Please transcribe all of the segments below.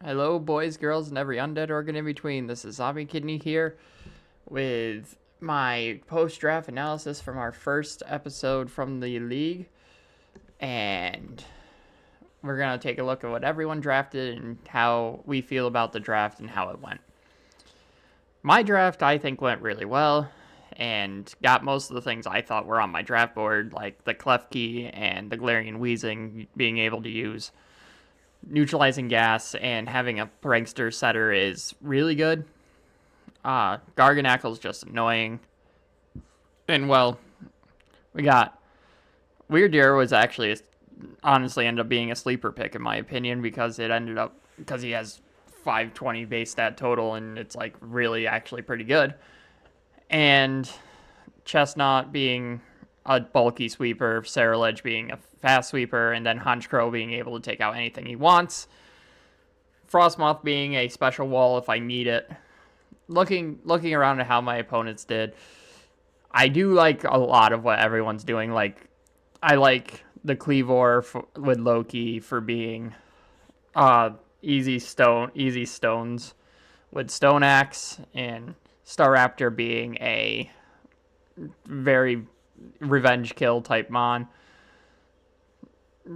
Hello, boys, girls, and every undead organ in between. This is Zombie Kidney here with my post draft analysis from our first episode from the league. And we're going to take a look at what everyone drafted and how we feel about the draft and how it went. My draft, I think, went really well and got most of the things I thought were on my draft board, like the Klefki and the Galarian Wheezing being able to use neutralizing gas, and having a prankster setter is really good. Garganackle's just annoying. And well, we got Weird Deer was actually honestly ended up being a sleeper pick in my opinion because he has 520 base stat total and it's like really actually pretty good. And Chestnut being a bulky sweeper, Ceruledge being a fast sweeper, and then Honchkrow being able to take out anything he wants. Frostmoth being a special wall if I need it. Looking around at how my opponents did, I do like a lot of what everyone's doing. Like, I like the Cleavor with Loki for being easy stones with Stone Axe, and Staraptor being a very revenge kill type mon.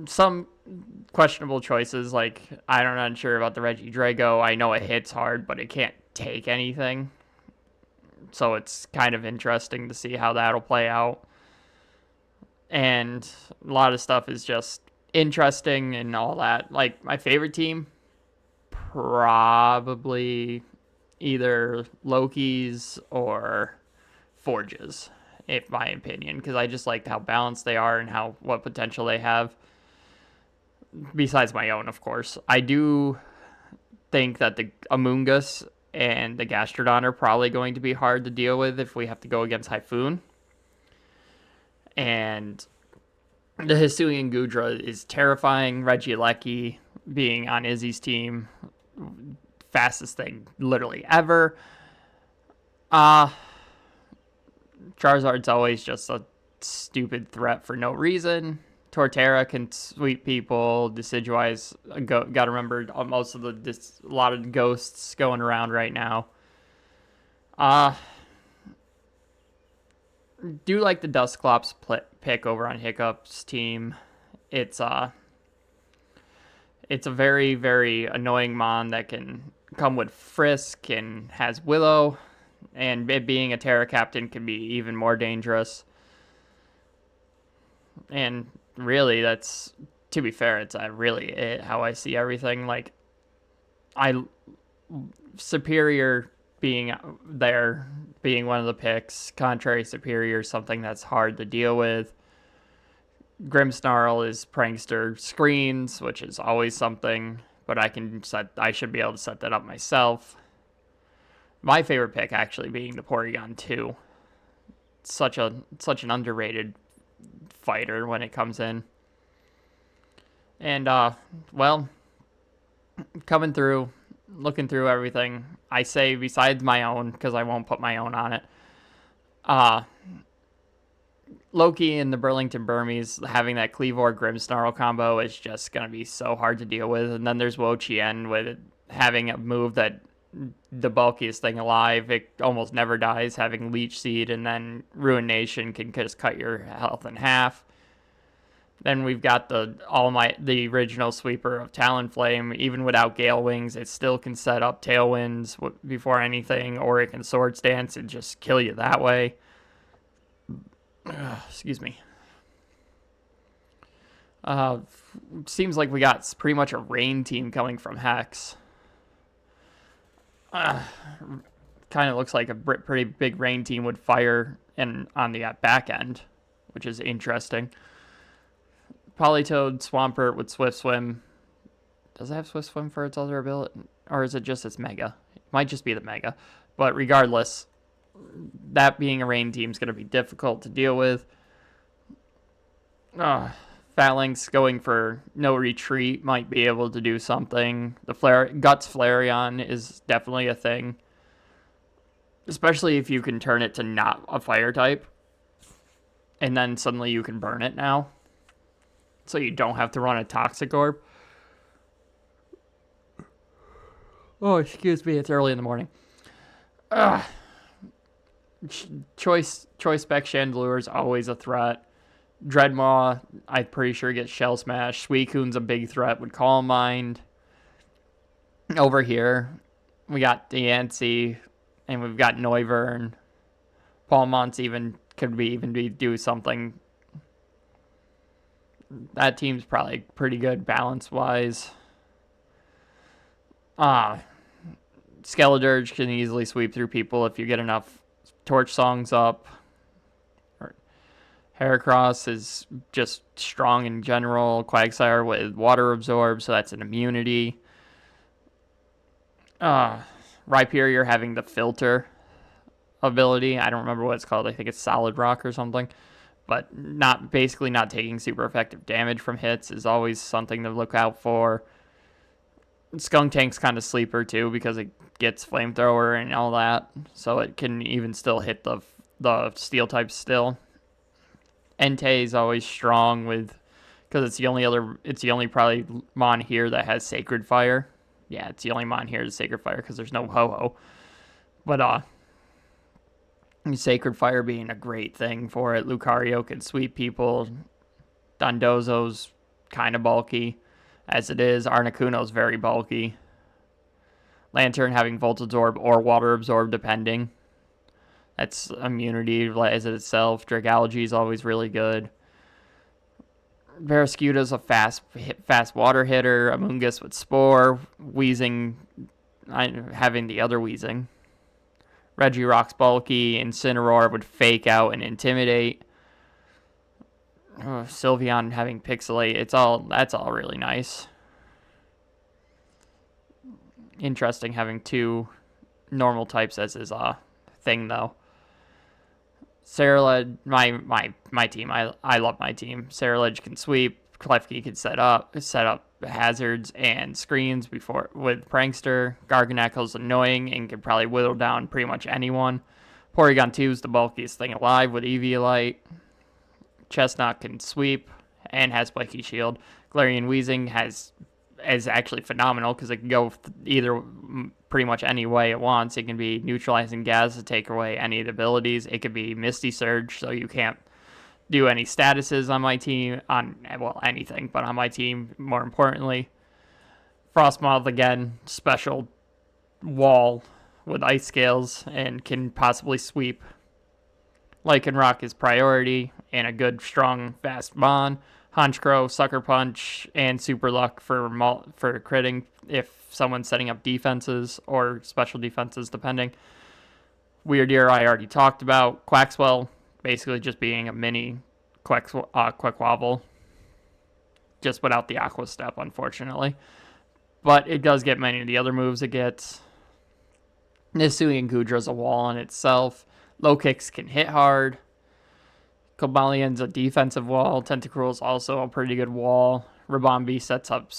Some questionable choices, like I'm not sure about the Regidrago. I know it hits hard, but it can't take anything. So it's kind of interesting to see how that'll play out. And a lot of stuff is just interesting and all that. Like, my favorite team, probably either Loki's or Forge's, in my opinion, because I just like how balanced they are and what potential they have. Besides my own, of course. I do think that the Amoonguss and the Gastrodon are probably going to be hard to deal with if we have to go against Typhoon. And the Hisuian Gudra is terrifying. Regieleki being on Izzy's team, fastest thing literally ever. Charizard's always just a stupid threat for no reason. Torterra can sweep people. Decidueye's got to remember a lot of ghosts going around right now. Do like the Dusclops pick over on Hiccup's team. It's a very, very annoying mon that can come with Frisk and has Willow, and it being a Terra Captain can be even more dangerous. And really, that's, to be fair, it's really it, how I see everything. Like, Superior being one of the picks, Contrary Superior, something that's hard to deal with. Grimmsnarl is Prankster screens, which is always something, but I should be able to set that up myself. My favorite pick actually being the Porygon 2. Such an underrated fighter when it comes in. And well, coming through, looking through everything, I say besides my own, because I won't put my own on it, Loki and the Burlington Burmese having that Cleavor Grimmsnarl combo is just going to be so hard to deal with. And then there's Wo-Chien with having a move that the bulkiest thing alive, it almost never dies, having Leech Seed, and then Ruination can just cut your health in half. Then we've got the original sweeper of Talonflame. Even without Gale Wings, it still can set up Tailwinds before anything, or it can Swords Dance and just kill you that way. Excuse me. Seems like we got pretty much a rain team coming from Hex. Kind of looks like a pretty big rain team would fire on the back end, which is interesting. Politoed, Swampert with Swift Swim. Does it have Swift Swim for its other ability? Or is it just its Mega? It might just be the Mega. But regardless, that being a rain team is going to be difficult to deal with. Phalanx going for no retreat might be able to do something. The Guts Flareon is definitely a thing. Especially if you can turn it to not a fire type. And then suddenly you can burn it now. So you don't have to run a Toxic Orb. Oh, excuse me, it's early in the morning. Ugh. Choice spec Chandelure is always a threat. Dreadmaw, I'm pretty sure gets Shell Smash. Suicune's a big threat with Calm Mind. Over here, we got Diancie, and we've got Noivern. Palmont's could be do something. That team's probably pretty good balance wise. Skeledirge can easily sweep through people if you get enough Torch Songs up. Heracross is just strong in general. Quagsire with Water Absorb, so that's an immunity. Rhyperior having the Filter ability. I don't remember what it's called. I think it's Solid Rock or something. But not taking super effective damage from hits is always something to look out for. Skunktank's kind of sleeper too because it gets Flamethrower and all that, so it can even still hit the Steel types still. Entei is always strong because it's the only probably mon here that has Sacred Fire. Yeah, it's the only mon here that's Sacred Fire because there's no Ho-Oh. But Sacred Fire being a great thing for it. Lucario can sweep people. Dondozo's kind of bulky as it is. Articuno's very bulky. Lantern having Volt Absorb or Water Absorb depending. That's immunity as it itself. Dragalge is always really good. Barraskewda's a fast water hitter. Amoonguss with Spore. Weezing, having the other Weezing. Regirock's bulky. Incineroar would Fake Out and Intimidate. Sylveon having Pixelate. That's all really nice. Interesting having two normal types as his thing though. Ceruledge, my team. I love my team. Ceruledge can sweep. Klefki can set up hazards and screens with Prankster. Garganacle's annoying and can probably whittle down pretty much anyone. Porygon 2 is the bulkiest thing alive with Eviolite. Chestnut can sweep and has Spiky Shield. Galarian Weezing is actually phenomenal because it can go either pretty much any way it wants. It can be Neutralizing Gas to take away any of the abilities. It could be Misty Surge, so you can't do any statuses on my team, anything, but on my team, more importantly. Frostmoth, again, special wall with Ice Scales and can possibly sweep. Lycanroc is priority and a good, strong, fast Mon. Honchkrow, Sucker Punch, and Super Luck for critting if someone's setting up defenses or special defenses, depending. Weirdeer I already talked about. Quaxwell, basically just being a mini Quaquaval, just without the Aqua Step, unfortunately. But it does get many of the other moves it gets. Nisui and Gudra's a wall in itself. Low kicks can hit hard. Cobalion's a defensive wall. Tentacruel's also a pretty good wall. Ribombee sets up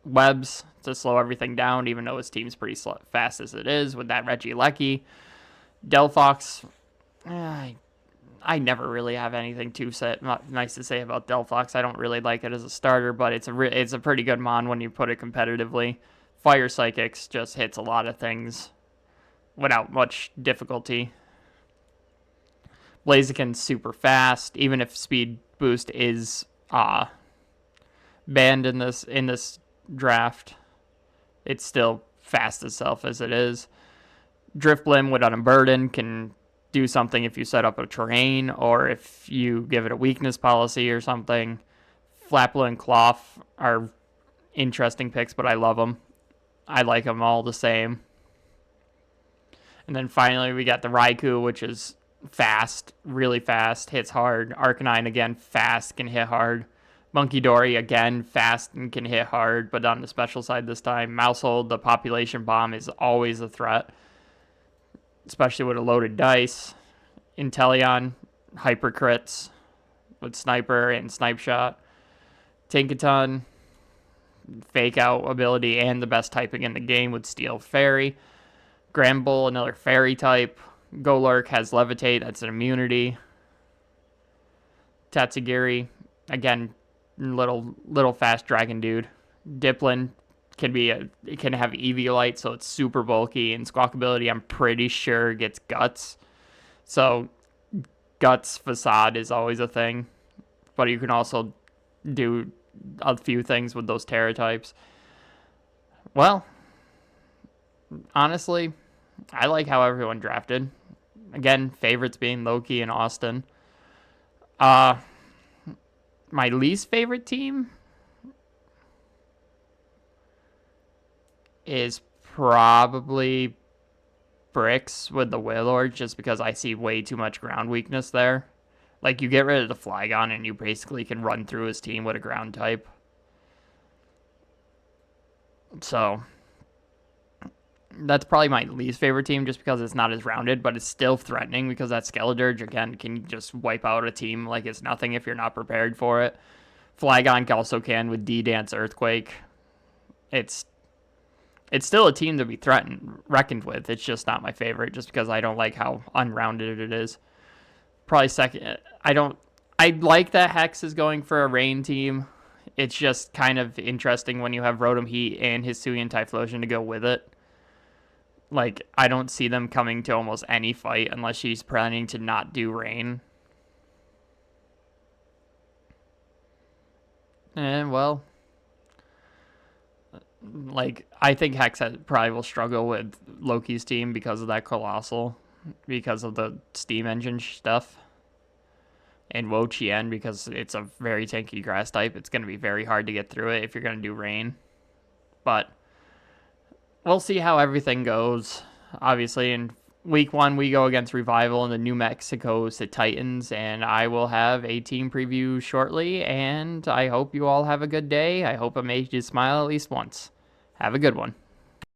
webs to slow everything down, even though his team's pretty fast as it is with that Regieleki. Delphox, I never really have anything nice to say about Delphox. I don't really like it as a starter, but it's a pretty good mon when you put it competitively. Fire Psychics just hits a lot of things without much difficulty. Blaziken's super fast, even if speed boost is banned in this draft. It's still fast itself as it is. Drifblim with Unburden can do something if you set up a terrain or if you give it a weakness policy or something. Flapple and Cloth are interesting picks, but I love them. I like them all the same. And then finally we got the Raikou, which is fast, really fast, hits hard. Arcanine, again, fast, can hit hard. Munkidori, again, fast and can hit hard, but on the special side this time. Maushold, the population bomb, is always a threat, especially with a loaded dice. Inteleon, hyper crits with Sniper and Snipe Shot. Tinkaton, Fake Out ability and the best typing in the game with Steel Fairy. Granbull, another Fairy type. Golurk has Levitate, that's an immunity. Tatsugiri, again, little fast dragon dude. Dipplin it can have Eviolite, so it's super bulky, and Squawkability I'm pretty sure gets Guts. So Guts Facade is always a thing, but you can also do a few things with those Terra types. Well, honestly, I like how everyone drafted. Again, favorites being Loki and Austin. Uh, my least favorite team is probably Bricks with the Wailord, just because I see way too much ground weakness there. Like, you get rid of the Flygon and you basically can run through his team with a ground type. So, that's probably my least favorite team just because it's not as rounded, but it's still threatening because that Skeledirge, again, can just wipe out a team like it's nothing if you're not prepared for it. Flygon also can with D-Dance Earthquake. It's still a team to be reckoned with. It's just not my favorite just because I don't like how unrounded it is. Probably second. I like that Hex is going for a rain team. It's just kind of interesting when you have Rotom Heat and Hisuian Typhlosion to go with it. Like, I don't see them coming to almost any fight unless she's planning to not do rain. And, well, like, I think Hex probably will struggle with Loki's team because of that Colossal, because of the steam engine stuff. And Wo-Chien, because it's a very tanky grass type, it's going to be very hard to get through it if you're going to do rain. But we'll see how everything goes. Obviously, in week 1, we go against Revival in the New Mexico City Titans, and I will have a team preview shortly, and I hope you all have a good day. I hope I made you smile at least once. Have a good one.